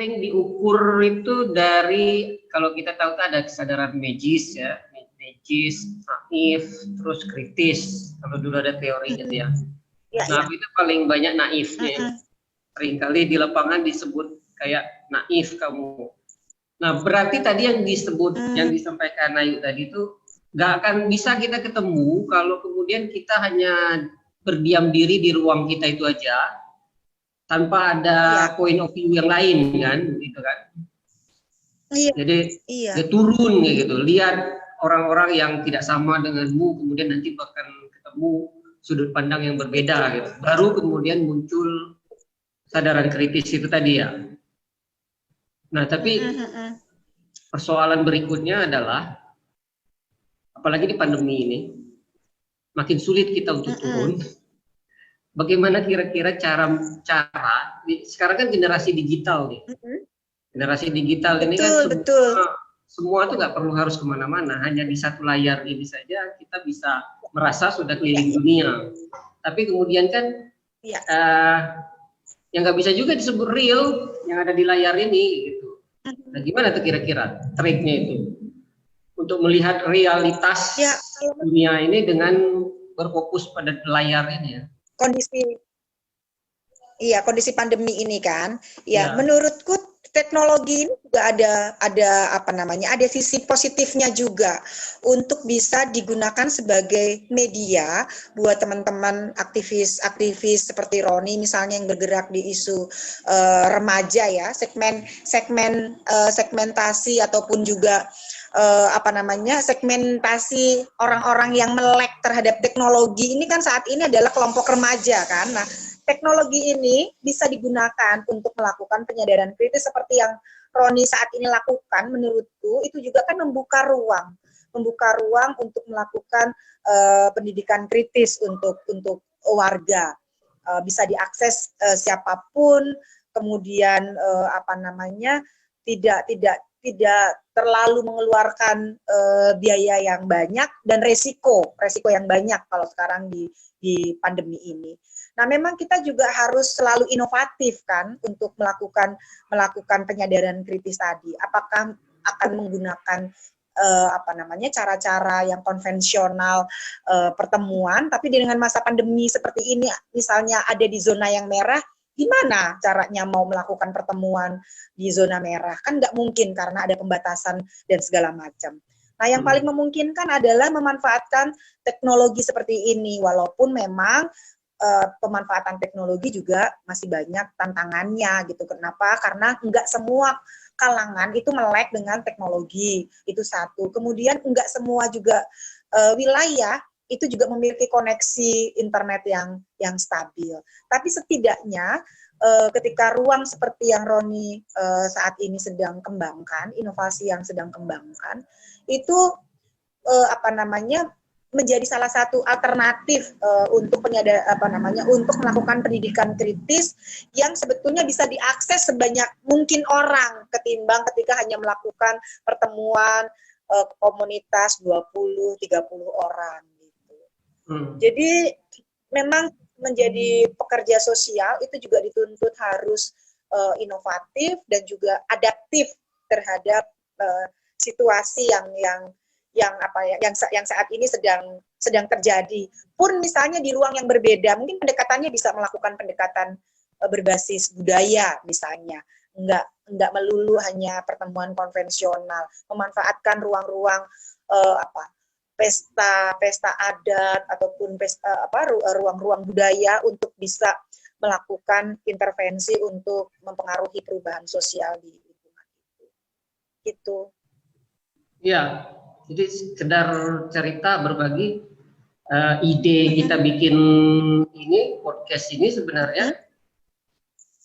sering diukur itu dari, kalau kita tahu kan ada kesadaran magis ya, magis, naif, terus kritis. Kalau dulu ada teorinya ya. Nah, itu paling banyak naifnya. Seringkali di lapangan disebut kayak naif kamu. Nah, berarti tadi yang disebut, yang disampaikan Ayu tadi itu nggak akan bisa kita ketemu kalau kemudian kita hanya berdiam diri di ruang kita itu aja, tanpa ada point of view yang lain kan, gitu kan? Jadi dia turun kayak gitu, lihat orang-orang yang tidak sama denganmu, kemudian nanti bahkan ketemu sudut pandang yang berbeda gitu. Baru kemudian muncul kesadaran kritis itu tadi ya. Nah, tapi persoalan berikutnya adalah, apalagi di pandemi ini, makin sulit kita untuk turun. Bagaimana kira-kira cara sekarang kan generasi digital nih. Generasi digital ini kan semua itu nggak perlu harus kemana-mana, hanya di satu layar ini saja kita bisa merasa sudah keliling dunia. Tapi kemudian kan yang nggak bisa juga disebut real yang ada di layar ini gitu. Nah, gimana tuh kira-kira triknya itu untuk melihat realitas dunia ini dengan berfokus pada layar ini ya? Kondisi pandemi ini kan, menurutku teknologi ini juga ada sisi positifnya juga untuk bisa digunakan sebagai media buat teman-teman aktivis seperti Roni misalnya yang bergerak di isu remaja ya, segmentasi ataupun juga segmentasi orang-orang yang melek terhadap teknologi ini kan saat ini adalah kelompok remaja kan. Nah, teknologi ini bisa digunakan untuk melakukan penyadaran kritis seperti yang Roni saat ini lakukan. Menurutku itu juga kan membuka ruang untuk melakukan pendidikan kritis untuk warga, bisa diakses siapapun, kemudian tidak terlalu mengeluarkan biaya yang banyak dan resiko yang banyak kalau sekarang di pandemi ini. Nah, memang kita juga harus selalu inovatif kan untuk melakukan penyadaran kritis tadi. Apakah akan menggunakan cara-cara yang konvensional pertemuan, tapi dengan masa pandemi seperti ini, misalnya ada di zona yang merah, gimana caranya mau melakukan pertemuan di zona merah? Kan nggak mungkin karena ada pembatasan dan segala macam. Nah, yang paling memungkinkan adalah memanfaatkan teknologi seperti ini, walaupun memang pemanfaatan teknologi juga masih banyak tantangannya gitu. Kenapa? Karena nggak semua kalangan itu melek dengan teknologi, itu satu. Kemudian nggak semua juga wilayah itu juga memiliki koneksi internet yang stabil. Tapi setidaknya ketika ruang seperti yang Roni saat ini sedang kembangkan, inovasi yang sedang kembangkan, itu menjadi salah satu alternatif untuk untuk melakukan pendidikan kritis yang sebetulnya bisa diakses sebanyak mungkin orang ketimbang ketika hanya melakukan pertemuan komunitas 20-30 orang gitu. Jadi memang menjadi pekerja sosial itu juga dituntut harus inovatif dan juga adaptif terhadap situasi yang saat ini sedang terjadi. Pun misalnya di ruang yang berbeda, mungkin pendekatannya bisa melakukan pendekatan berbasis budaya misalnya. Enggak melulu hanya pertemuan konvensional, memanfaatkan ruang-ruang pesta adat ataupun ruang-ruang budaya untuk bisa melakukan intervensi untuk mempengaruhi perubahan sosial di lingkungan itu. Gitu. Ya, jadi sekedar cerita berbagi ide kita bikin ini podcast ini sebenarnya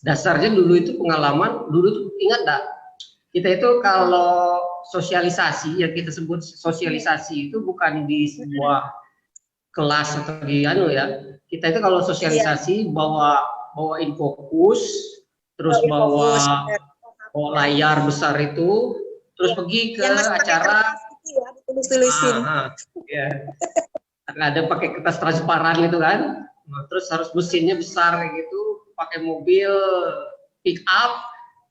dasarnya dulu itu pengalaman. Dulu tuh ingat enggak? Kita itu kalau sosialisasi, yang kita sebut sosialisasi itu bukan di sebuah kelas atau di ya. Kita itu kalau sosialisasi bawain fokus, terus bawa layar besar itu, terus pergi ke acara. Ada pakai kertas transparan gitu kan. Terus harus mesinnya besar kayak gitu, pakai mobil pick up.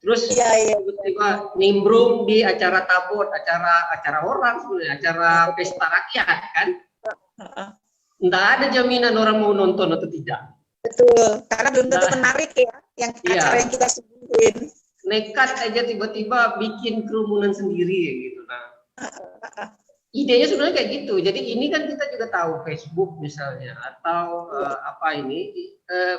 Terus tiba-tiba nimbrung di acara tabut, acara orang sebenarnya, acara pesta rakyat kan. Nggak ada jaminan orang mau nonton atau tidak. Betul, karena belum tentu menarik ya, yang acara yang kita sebutin. Nekat aja tiba-tiba bikin kerumunan sendiri gitu. Nah, idenya sebenarnya kayak gitu. Jadi ini kan kita juga tahu Facebook misalnya atau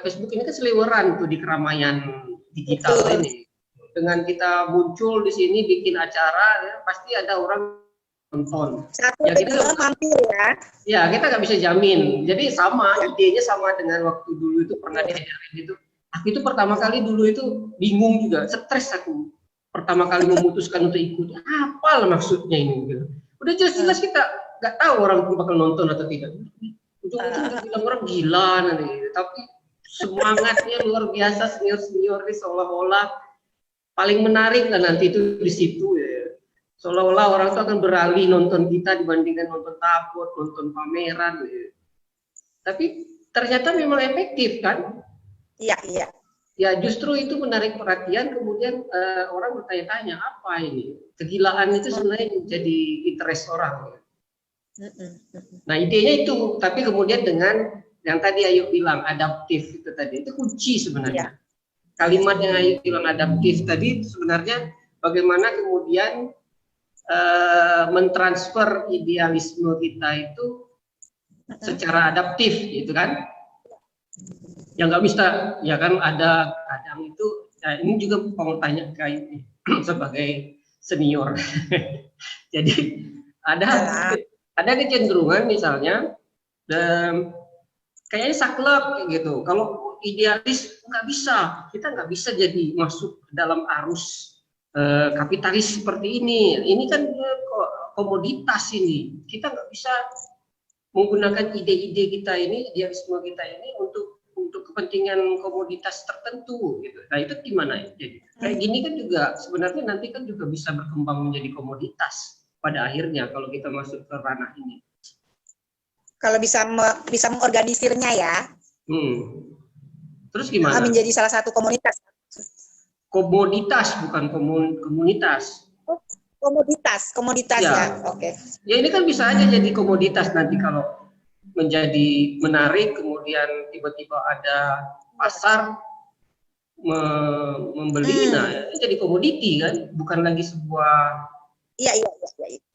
Facebook ini kan seliweran tuh di keramaian digital ini. Dengan kita muncul di sini bikin acara, ya, pasti ada orang nonton. Ya kita mampir ya. Ya kita nggak bisa jamin. Jadi sama idenya sama dengan waktu dulu itu pernah diajarin itu. Aku itu pertama kali dulu itu bingung juga, stres aku. Pertama kali memutuskan untuk ikut, apa lah maksudnya ini? Gitu. Udah jelas kita nggak tahu orang bakal nonton atau tidak. Ujung-ujung bilang orang gila nanti. Tapi semangatnya luar biasa, senior ini seolah-olah paling menarik lah nanti itu di situ ya. Seolah-olah orang itu akan beralih nonton kita dibandingkan nonton tabut, nonton pameran. Ya. Tapi ternyata memang efektif kan? Iya. Ya justru itu menarik perhatian, kemudian orang bertanya-tanya apa ini? Kegilaan itu sebenarnya jadi interest orang. Nah idenya itu, tapi kemudian dengan yang tadi Ayu bilang adaptif itu tadi, itu kunci sebenarnya. Kalimat yang Ayu bilang adaptif tadi sebenarnya bagaimana kemudian mentransfer idealisme kita itu secara adaptif gitu kan. Yang nggak bisa, ya kan ada kadang itu, ya ini juga mau tanya ke Ayu sebagai senior. Jadi ada kecenderungan misalnya, kayaknya saklek gitu. Kalau idealis nggak bisa, kita nggak bisa jadi masuk dalam arus kapitalis seperti ini. Ini kan komoditas ini. Kita nggak bisa menggunakan ide-ide kita ini, idealisme kita ini untuk kepentingan komoditas tertentu gitu. Nah itu gimana ya? Jadi kayak gini kan juga sebenarnya nanti kan juga bisa berkembang menjadi komoditas pada akhirnya kalau kita masuk ke ranah ini. Kalau bisa mengorganisirnya ya. Terus gimana? Menjadi salah satu komunitas. Komoditas bukan komunitas. Komoditas ya. Oke. Ya ini kan bisa aja jadi komoditas nanti kalau menjadi menarik, kemudian tiba-tiba ada pasar membeli, nah jadi komoditi kan, bukan lagi sebuah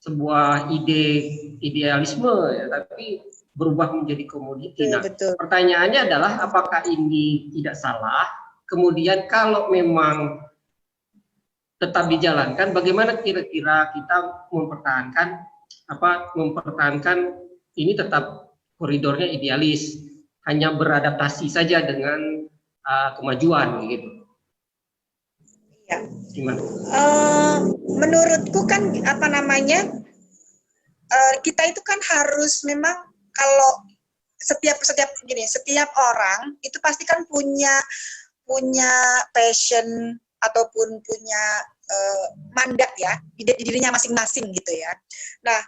sebuah idealisme ya, tapi berubah menjadi komoditi. Nah, pertanyaannya adalah apakah ini tidak salah? Kemudian kalau memang tetap dijalankan, bagaimana kira-kira kita mempertahankan ini tetap koridornya idealis, hanya beradaptasi saja dengan kemajuan gitu. Iya. Gimana? Menurutku kan kita itu kan harus memang kalau setiap orang itu pasti kan punya passion ataupun punya mandat ya di dirinya masing-masing gitu ya. Nah,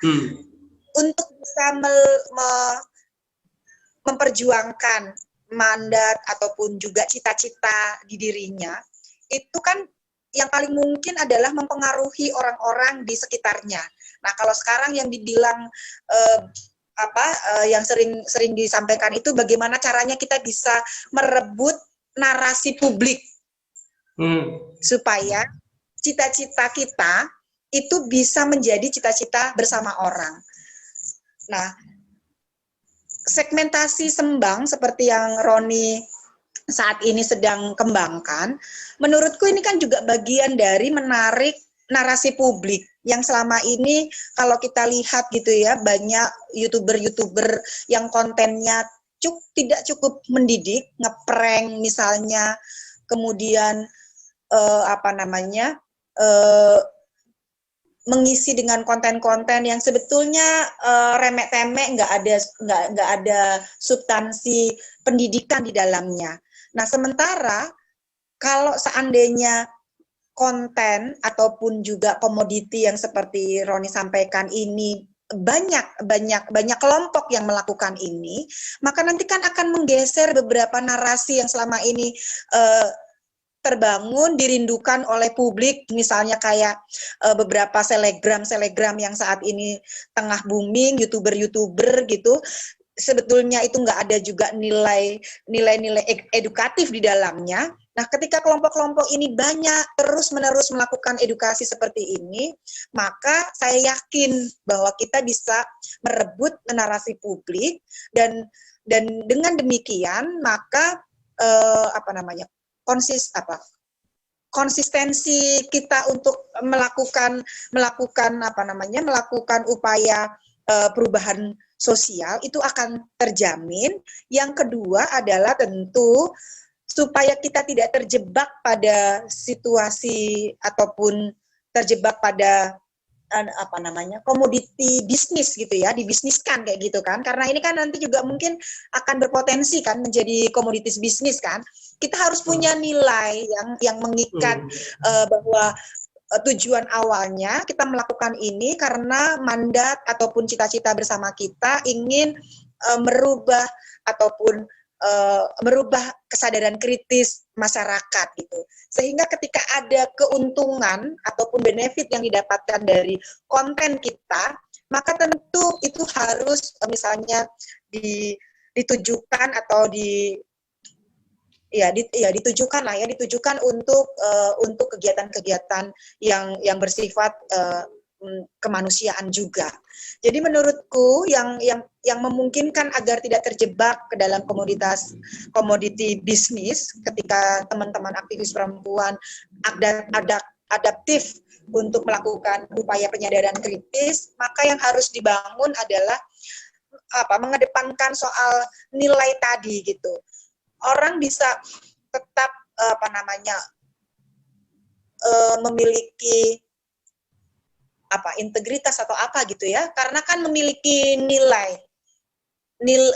untuk bisa memperjuangkan mandat ataupun juga cita-cita di dirinya, itu kan yang paling mungkin adalah mempengaruhi orang-orang di sekitarnya. Nah, kalau sekarang yang dibilang yang sering disampaikan itu bagaimana caranya kita bisa merebut narasi publik supaya cita-cita kita itu bisa menjadi cita-cita bersama orang. Nah, segmentasi sembang seperti yang Roni saat ini sedang kembangkan, menurutku ini kan juga bagian dari menarik narasi publik yang selama ini kalau kita lihat gitu ya, banyak YouTuber yang kontennya tidak cukup mendidik, ngeprank misalnya, kemudian mengisi dengan konten-konten yang sebetulnya remek-temek, nggak ada substansi pendidikan di dalamnya. Nah, sementara kalau seandainya konten ataupun juga komoditi yang seperti Roni sampaikan ini banyak kelompok yang melakukan ini, maka nanti kan akan menggeser beberapa narasi yang selama ini terbangun, dirindukan oleh publik, misalnya kayak beberapa selebgram yang saat ini tengah booming, youtuber gitu, sebetulnya itu nggak ada juga nilai-nilai edukatif di dalamnya. Nah, ketika kelompok-kelompok ini banyak terus-menerus melakukan edukasi seperti ini, maka saya yakin bahwa kita bisa merebut narasi publik, dan dengan demikian maka konsistensi kita untuk melakukan upaya perubahan sosial itu akan terjamin. Yang kedua adalah tentu supaya kita tidak terjebak pada situasi ataupun terjebak pada komoditi bisnis gitu ya, dibisniskan kayak gitu kan, karena ini kan nanti juga mungkin akan berpotensi kan menjadi komoditis bisnis kan. Kita harus punya nilai yang mengikat bahwa tujuan awalnya kita melakukan ini karena mandat ataupun cita-cita bersama kita ingin merubah ataupun merubah kesadaran kritis masyarakat gitu. Sehingga ketika ada keuntungan ataupun benefit yang didapatkan dari konten kita, maka tentu itu harus misalnya ditujukan atau ditujukan untuk kegiatan-kegiatan yang bersifat kemanusiaan juga. Jadi menurutku yang memungkinkan agar tidak terjebak ke dalam komoditi bisnis ketika teman-teman aktivis perempuan adaptif untuk melakukan upaya penyadaran kritis, maka yang harus dibangun adalah mengedepankan soal nilai tadi gitu. Orang bisa tetap memiliki integritas atau gitu ya, karena kan memiliki nilai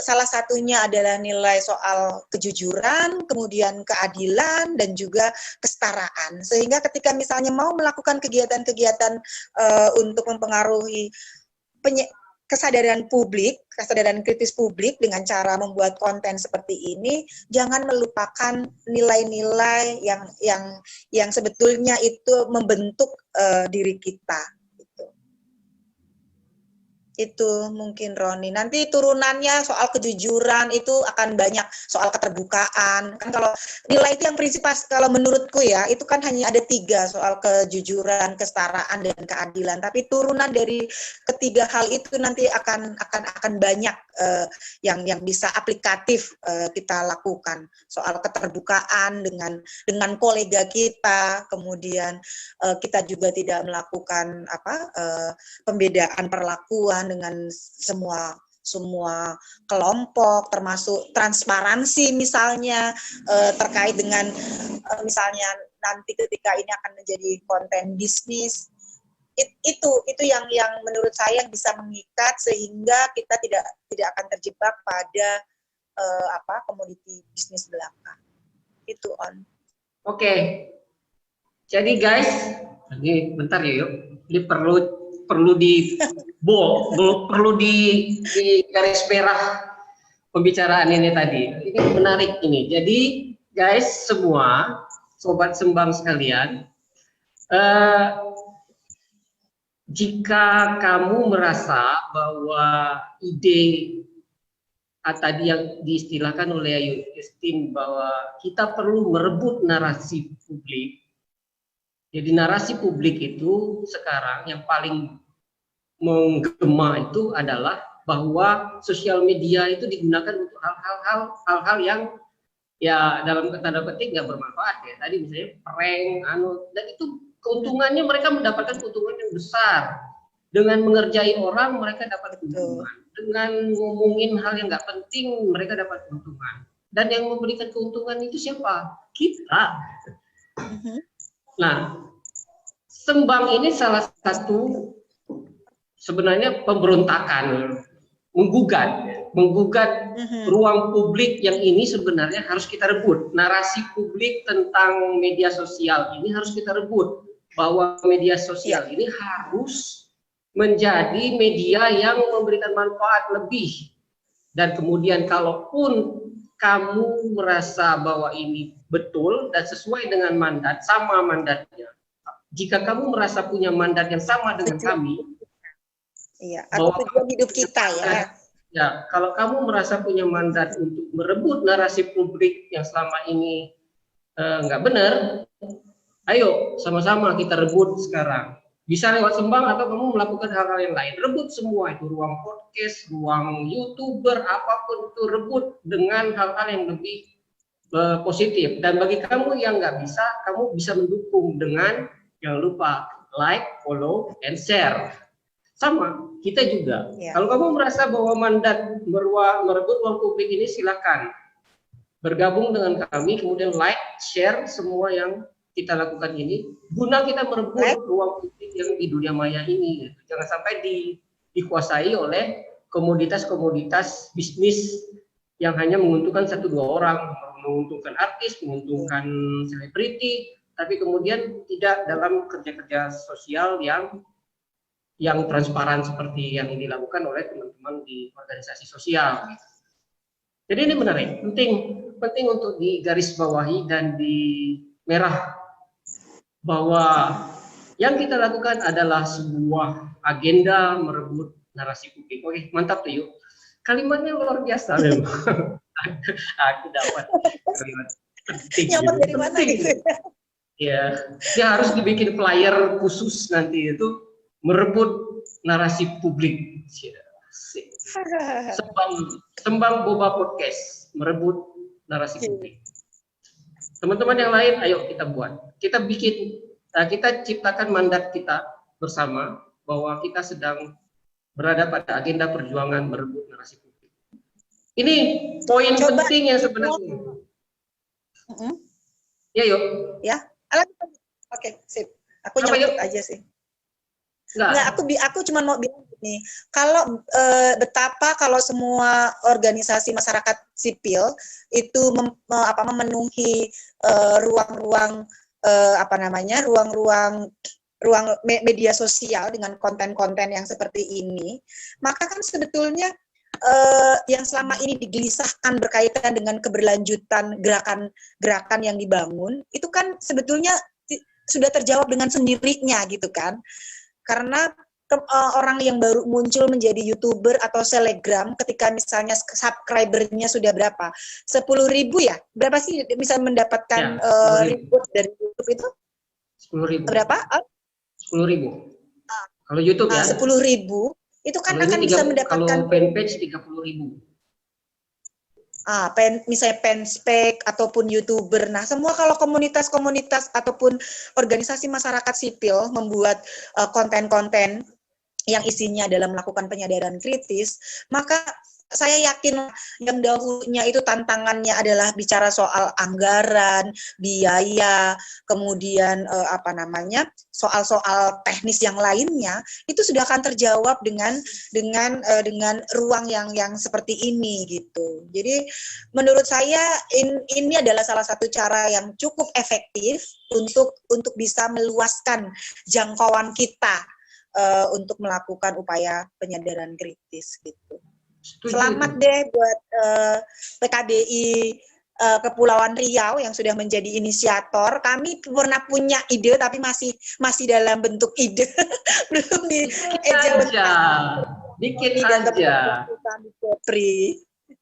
salah satunya adalah nilai soal kejujuran, kemudian keadilan, dan juga kesetaraan. Sehingga ketika misalnya mau melakukan kegiatan-kegiatan untuk mempengaruhi kesadaran kritis publik dengan cara membuat konten seperti ini, jangan melupakan nilai-nilai yang sebetulnya itu membentuk diri kita. Itu mungkin Roni. Nanti turunannya soal kejujuran itu akan banyak, soal keterbukaan. Kan kalau nilai itu yang prinsip kalau menurutku ya, itu kan hanya ada 3, soal kejujuran, kesetaraan, dan keadilan. Tapi turunan dari ketiga hal itu nanti akan banyak yang bisa aplikatif kita lakukan. Soal keterbukaan dengan kolega kita, kemudian kita juga tidak melakukan pembedaan perlakuan dengan semua kelompok, termasuk transparansi misalnya terkait dengan misalnya nanti ketika ini akan menjadi konten bisnis, itu yang menurut saya bisa mengikat sehingga kita tidak akan terjebak pada komoditi bisnis belaka. Itu On. Oke. Jadi guys, ini bentar ya yuk. Ini perlu di garis merah pembicaraan ini tadi. Ini menarik ini. Jadi guys semua, sobat sembang sekalian, jika kamu merasa bahwa ide tadi yang diistilahkan oleh Ayu Christine bahwa kita perlu merebut narasi publik. Jadi narasi publik itu sekarang yang paling menggema itu adalah bahwa sosial media itu digunakan untuk hal-hal yang ya dalam tanda petik nggak bermanfaat ya. Tadi misalnya prank, dan itu keuntungannya mereka mendapatkan keuntungan yang besar. Dengan mengerjai orang mereka dapat keuntungan. Dengan ngomongin hal yang nggak penting mereka dapat keuntungan. Dan yang memberikan keuntungan itu siapa? Kita. Nah, sembang ini salah satu sebenarnya pemberontakan, menggugat ruang publik yang ini sebenarnya harus kita rebut. Narasi publik tentang media sosial ini harus kita rebut, bahwa media sosial ini harus menjadi media yang memberikan manfaat lebih. Dan kemudian kalaupun kamu merasa bahwa ini betul dan sesuai dengan mandat, sama mandatnya. Jika kamu merasa punya mandat yang sama dengan kami, iya, atau tujuan hidup kita ya. Ya, kalau kamu merasa punya mandat untuk merebut narasi publik yang selama ini nggak benar, ayo sama-sama kita rebut sekarang. Bisa lewat Sembang atau kamu melakukan hal-hal yang lain. Rebut semua itu, ruang podcast, ruang YouTuber, apapun itu rebut dengan hal-hal yang lebih positif. Dan bagi kamu yang nggak bisa, kamu bisa mendukung dengan jangan lupa like, follow, and share. Sama, kita juga. Ya. Kalau kamu merasa bahwa mandat merebut ruang publik ini, silakan bergabung dengan kami, kemudian like, share semua yang kita lakukan ini, guna kita merebut ruang publik yang di dunia maya ini. Jangan sampai dikuasai oleh komoditas-komoditas bisnis yang hanya menguntungkan 1-2 orang, menguntungkan artis, menguntungkan selebriti, tapi kemudian tidak dalam kerja-kerja sosial yang transparan seperti yang dilakukan oleh teman-teman di organisasi sosial. Jadi ini menarik, penting untuk digarisbawahi dan dimerah bahwa yang kita lakukan adalah sebuah agenda merebut narasi publik. Oke, mantap tuh yuk. Kalimatnya luar biasa memang. Aku dapat kalimat penting. Yang dari mana gitu? Ya, dia harus dibikin flyer khusus nanti itu merebut narasi publik. Sembang Boba Podcast merebut narasi publik. Teman-teman yang lain, ayo kita buat. Kita ciptakan mandat kita bersama bahwa kita sedang berada pada agenda perjuangan merebut narasi publik. Ini poin penting yang sebenarnya. Ya, yuk. Ya, oke, sip. Aku nyebut aja sih. Nggak, aku cuma mau bilang gini, kalau betapa kalau semua organisasi masyarakat sipil itu memenuhi ruang-ruang ruang media sosial dengan konten-konten yang seperti ini, maka kan sebetulnya yang selama ini digelisahkan berkaitan dengan keberlanjutan gerakan yang dibangun, itu kan sebetulnya sudah terjawab dengan sendirinya gitu kan. Karena orang yang baru muncul menjadi YouTuber atau selebgram ketika misalnya subscribernya sudah berapa? 10.000 ya? Berapa sih bisa mendapatkan reward dari YouTube itu? 10.000. Berapa? 10.000. Kalau YouTube ya? 10.000 itu kan akan bisa mendapatkan. Kalau fanpage 30.000. Misalnya fanspage ataupun YouTuber. Nah, semua kalau komunitas-komunitas ataupun organisasi masyarakat sipil membuat konten-konten yang isinya adalah melakukan penyadaran kritis, maka saya yakin yang dahulunya itu tantangannya adalah bicara soal anggaran, biaya, kemudian soal-soal teknis yang lainnya itu sudah akan terjawab dengan ruang yang seperti ini gitu. Jadi menurut saya ini adalah salah satu cara yang cukup efektif untuk bisa meluaskan jangkauan kita untuk melakukan upaya penyadaran kritis gitu. Selamat deh buat PKBI Kepulauan Riau yang sudah menjadi inisiator. Kami pernah punya ide tapi masih dalam bentuk ide. Belum dikit aja.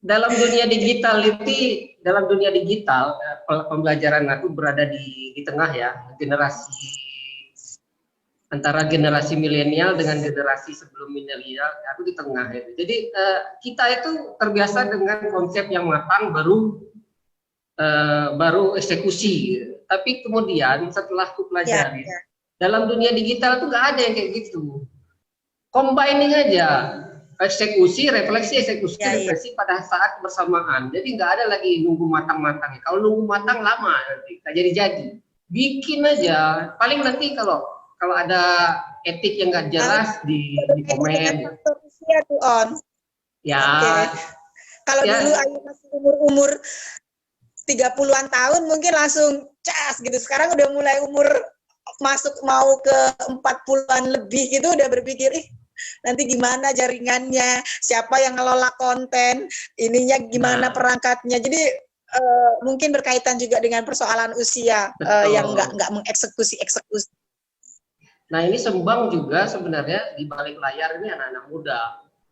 Dalam dunia digital pembelajaran aku berada di tengah ya, antara generasi milenial dengan generasi sebelum milenial, aku di tengah ya. Jadi kita itu terbiasa dengan konsep yang matang baru eksekusi. Tapi kemudian setelah aku pelajari, dalam dunia digital itu nggak ada yang kayak gitu. Combining aja, eksekusi, refleksi pada saat bersamaan. Jadi nggak ada lagi nunggu matang-matang. Kalau nunggu matang lama nanti nggak jadi. Bikin aja. Paling nanti kalau ada etik yang nggak jelas di komen. Ya. Okay. Kalau dulu Ayu masih umur 30-an tahun mungkin langsung cas gitu. Sekarang udah mulai umur masuk mau ke 40-an lebih gitu udah berpikir Nanti gimana jaringannya, siapa yang ngelola konten, ininya gimana perangkatnya. Jadi mungkin berkaitan juga dengan persoalan usia yang nggak mengeksekusi. Nah ini Sembang juga sebenarnya di balik layar ini anak-anak muda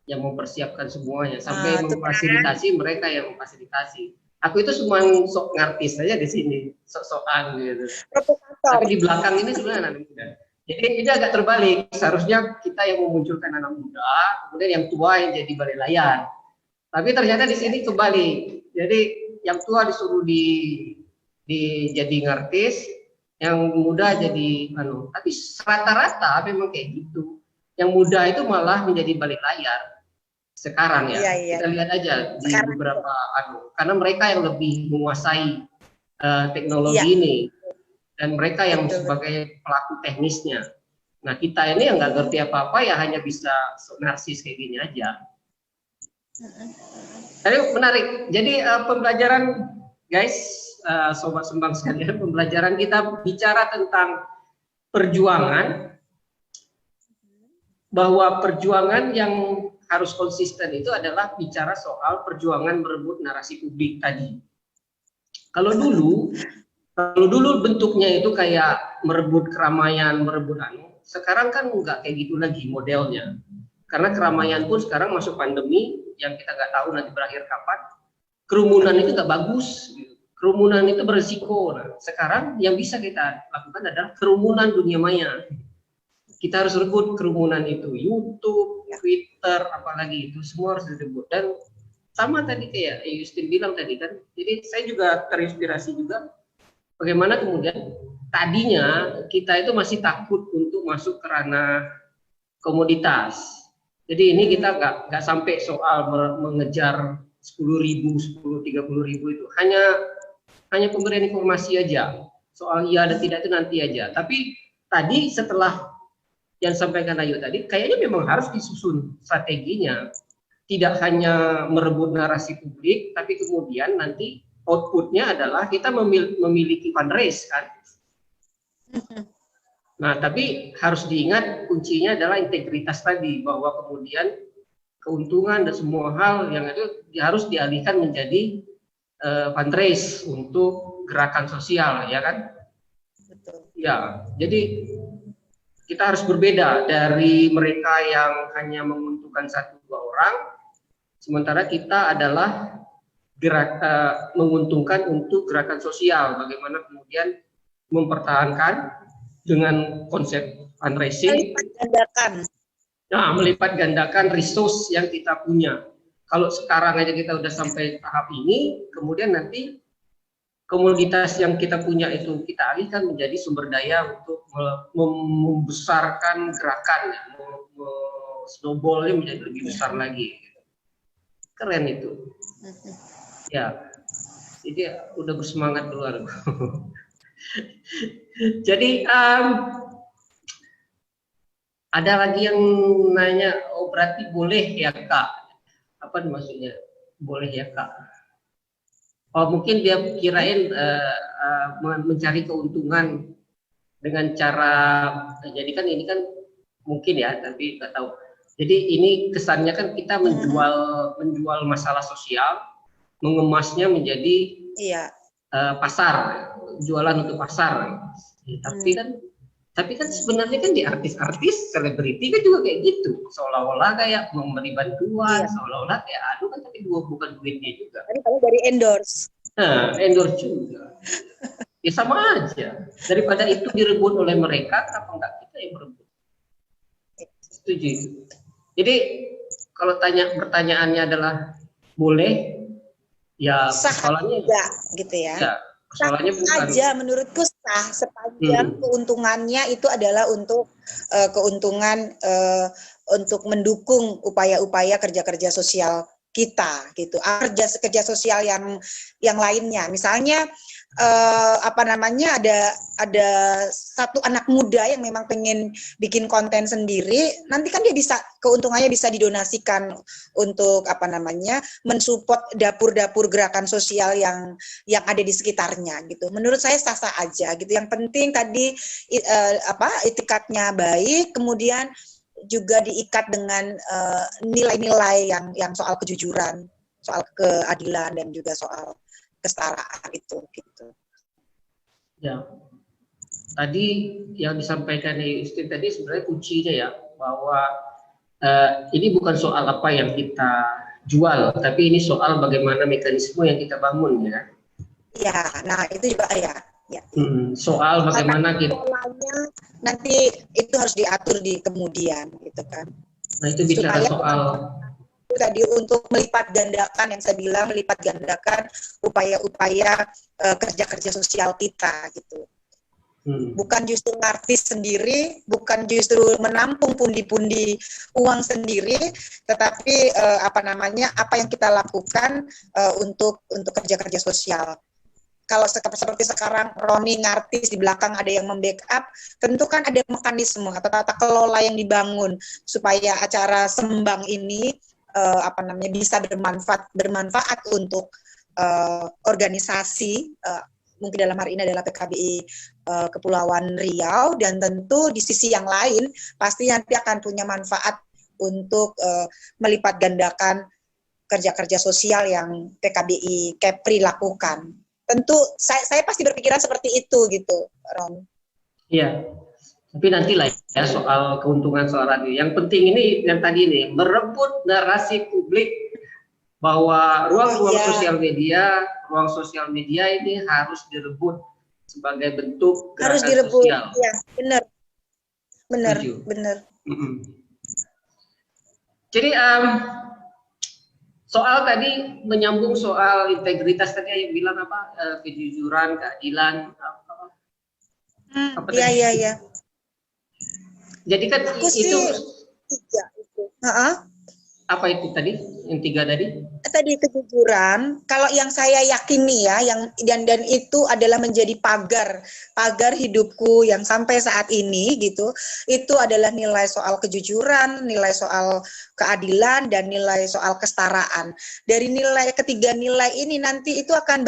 yang mempersiapkan semuanya sampai memfasilitasi mereka yang memfasilitasi. Aku itu cuma sok ngartis saja di sini, sok-sokan gitu. Tapi di belakang ini sebenarnya anak muda. Jadi ini agak terbalik. Seharusnya kita yang memunculkan anak muda, kemudian yang tua yang jadi balik layar. Tapi ternyata di sini kebalik. Jadi yang tua disuruh jadi ngartis, yang muda jadi tapi rata-rata memang kayak gitu. Yang muda itu malah menjadi balik layar sekarang ya. Kita lihat aja di beberapa karena mereka yang lebih menguasai teknologi ini dan mereka yang sebagai pelaku teknisnya. Nah kita ini yang nggak ngerti apa-apa ya hanya bisa narsis kayak gini aja. Jadi menarik. Jadi pembelajaran guys, sobat Sembang sekalian, pembelajaran kita bicara tentang perjuangan, bahwa perjuangan yang harus konsisten itu adalah bicara soal perjuangan merebut narasi publik tadi. Kalau dulu bentuknya itu kayak merebut keramaian, merebut sekarang kan nggak kayak gitu lagi modelnya. Karena keramaian pun sekarang masuk pandemi yang kita nggak tahu nanti berakhir kapan. Kerumunan itu nggak bagus, kerumunan itu berisiko. Nah, sekarang yang bisa kita lakukan adalah kerumunan dunia maya. Kita harus rebut kerumunan itu, YouTube, Twitter, apalagi itu semua harus direbut. Dan sama tadi kayak Justin bilang tadi kan, jadi saya juga terinspirasi juga bagaimana kemudian tadinya kita itu masih takut untuk masuk ke ranah komoditas. Jadi ini kita nggak sampai soal mengejar 10.000, 30.000 itu hanya pemberian informasi aja soal iya dan tidak itu nanti aja. Tapi tadi setelah yang disampaikan Ayu tadi, kayaknya memang harus disusun strateginya, tidak hanya merebut narasi publik, tapi kemudian nanti outputnya adalah kita memiliki fundraise kan. Nah, tapi harus diingat kuncinya adalah integritas tadi, bahwa kemudian keuntungan dan semua hal yang itu harus dialihkan menjadi fundraise untuk gerakan sosial, ya kan? Betul. Ya, jadi kita harus berbeda dari mereka yang hanya menguntungkan 1-2 orang, sementara kita adalah menguntungkan untuk gerakan sosial. Bagaimana kemudian mempertahankan dengan konsep fundraising, melipat gandakan resource yang kita punya. Kalau sekarang aja kita udah sampai tahap ini, kemudian nanti komoditas yang kita punya itu kita alihkan menjadi sumber daya untuk membesarkan gerakan, snowballnya menjadi lebih besar lagi. Keren itu. Ya, jadi udah bersemangat keluar. Jadi ada lagi yang nanya, oh berarti boleh ya Kak? Apa maksudnya? Boleh ya Kak? Oh mungkin dia kirain mencari keuntungan dengan cara, jadi kan ini kan mungkin ya, tapi nggak tahu. Jadi ini kesannya kan kita menjual masalah sosial, mengemasnya menjadi pasar, jualan untuk pasar. Tapi kan sebenarnya kan di artis-artis, selebriti kan juga kayak gitu, seolah-olah kayak memberi bantuan, seolah-olah kayak kan tapi bukan duitnya juga. Dari endorse. Nah, endorse juga. Ya sama aja. Daripada itu direbut oleh mereka, kenapa enggak kita yang merebut? Setuju. Jadi kalau pertanyaannya adalah boleh, ya persoalannya enggak gitu ya. Ya persoalannya bukan aja menurutku sah sepanjang keuntungannya itu adalah untuk keuntungan untuk mendukung upaya-upaya kerja-kerja sosial kita gitu, kerja sosial yang lainnya. Misalnya ada satu anak muda yang memang pengen bikin konten sendiri, nanti kan dia bisa keuntungannya bisa didonasikan untuk mensupport dapur-dapur gerakan sosial yang ada di sekitarnya gitu. Menurut saya sah-sah aja gitu. Yang penting tadi itikadnya baik, kemudian juga diikat dengan nilai-nilai yang soal kejujuran, soal keadilan dan juga soal kesetaraan itu gitu. Ya, tadi yang disampaikan Justin tadi sebenarnya kuncinya ya, bahwa ini bukan soal apa yang kita jual, tapi ini soal bagaimana mekanisme yang kita bangun ya. Ya, nah itu juga ya. Soal bagaimana kita nanti itu harus diatur di kemudian gitu kan. Nah itu bicara supaya soal tadi untuk melipat gandakan yang saya bilang, melipat gandakan upaya-upaya kerja-kerja sosial kita gitu. Bukan justru artis sendiri, bukan justru menampung pundi-pundi uang sendiri, tetapi apa yang kita lakukan untuk kerja-kerja sosial. Kalau seperti sekarang Roni ngartis di belakang ada yang membackup, tentu kan ada mekanisme atau tata kelola yang dibangun supaya acara sembang ini bisa bermanfaat untuk organisasi, mungkin dalam hari ini adalah PKBI Kepulauan Riau, dan tentu di sisi yang lain pasti nanti akan punya manfaat untuk melipat gandakan kerja-kerja sosial yang PKBI Kepri lakukan. Tentu saya pasti berpikiran seperti itu gitu, Ron. Iya, tapi nantilah ya soal keuntungan soal radio. Yang penting ini yang tadi nih, merebut narasi publik bahwa ruang sosial media ini harus direbut sebagai bentuk gerakan harus direbut sosial. Ya, benar. Jadi soal tadi menyambung soal integritas tadi yang bilang kejujuran, keadilan, Iya. Jadi kan aku itu tiga itu. Apa itu tadi? Yang tiga tadi? Tadi kejujuran. Kalau yang saya yakini ya, dan itu adalah menjadi pagar hidupku yang sampai saat ini gitu. Itu adalah nilai soal kejujuran, nilai soal keadilan, dan nilai soal kesetaraan. Dari ketiga nilai ini nanti itu akan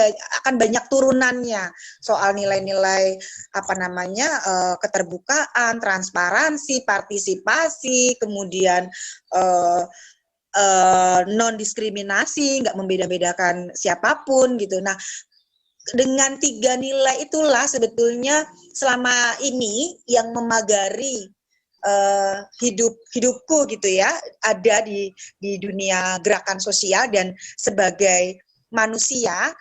banyak turunannya soal nilai-nilai keterbukaan, transparansi, partisipasi, kemudian non-diskriminasi, nggak membeda-bedakan siapapun gitu. Nah, dengan tiga nilai itulah sebetulnya selama ini yang memagari hidupku gitu ya, ada di dunia gerakan sosial, dan sebagai manusia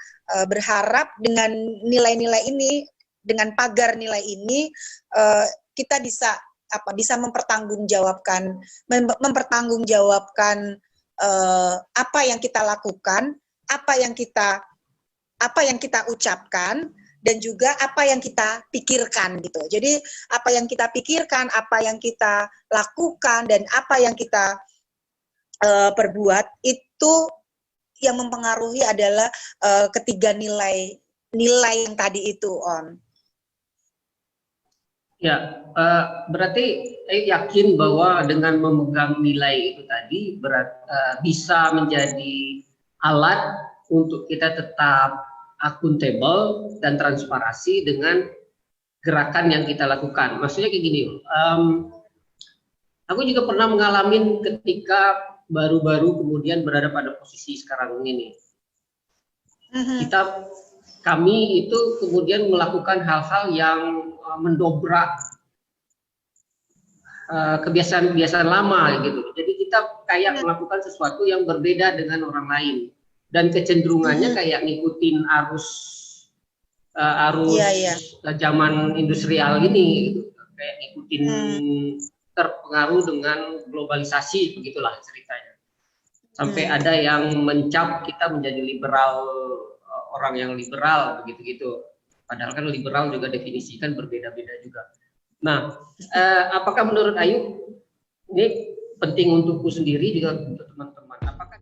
berharap dengan nilai-nilai ini, dengan pagar nilai ini kita bisa mempertanggungjawabkan apa yang kita lakukan, apa yang kita ucapkan, dan juga apa yang kita pikirkan gitu. Jadi apa yang kita pikirkan, apa yang kita lakukan, dan apa yang kita perbuat itu yang mempengaruhi adalah ketiga nilai yang tadi itu, On. Ya, berarti yakin bahwa dengan memegang nilai itu tadi bisa menjadi alat untuk kita tetap akuntabel dan transparansi dengan gerakan yang kita lakukan. Maksudnya kayak gini, aku juga pernah mengalami ketika baru-baru kemudian berada pada posisi sekarang ini. Kami itu kemudian melakukan hal-hal yang mendobrak kebiasaan-kebiasaan lama gitu. Jadi kita kayak melakukan sesuatu yang berbeda dengan orang lain, dan kecenderungannya kayak ngikutin arus zaman industrial ini gitu. Kayak ngikutin terpengaruh dengan globalisasi, begitulah ceritanya. Sampai ada yang mencap kita menjadi liberal, orang yang liberal begitu-gitu. Padahal kan liberal juga definisikan berbeda-beda juga. Nah, apakah menurut Ayu ini penting untukku sendiri juga untuk teman-teman? Apakah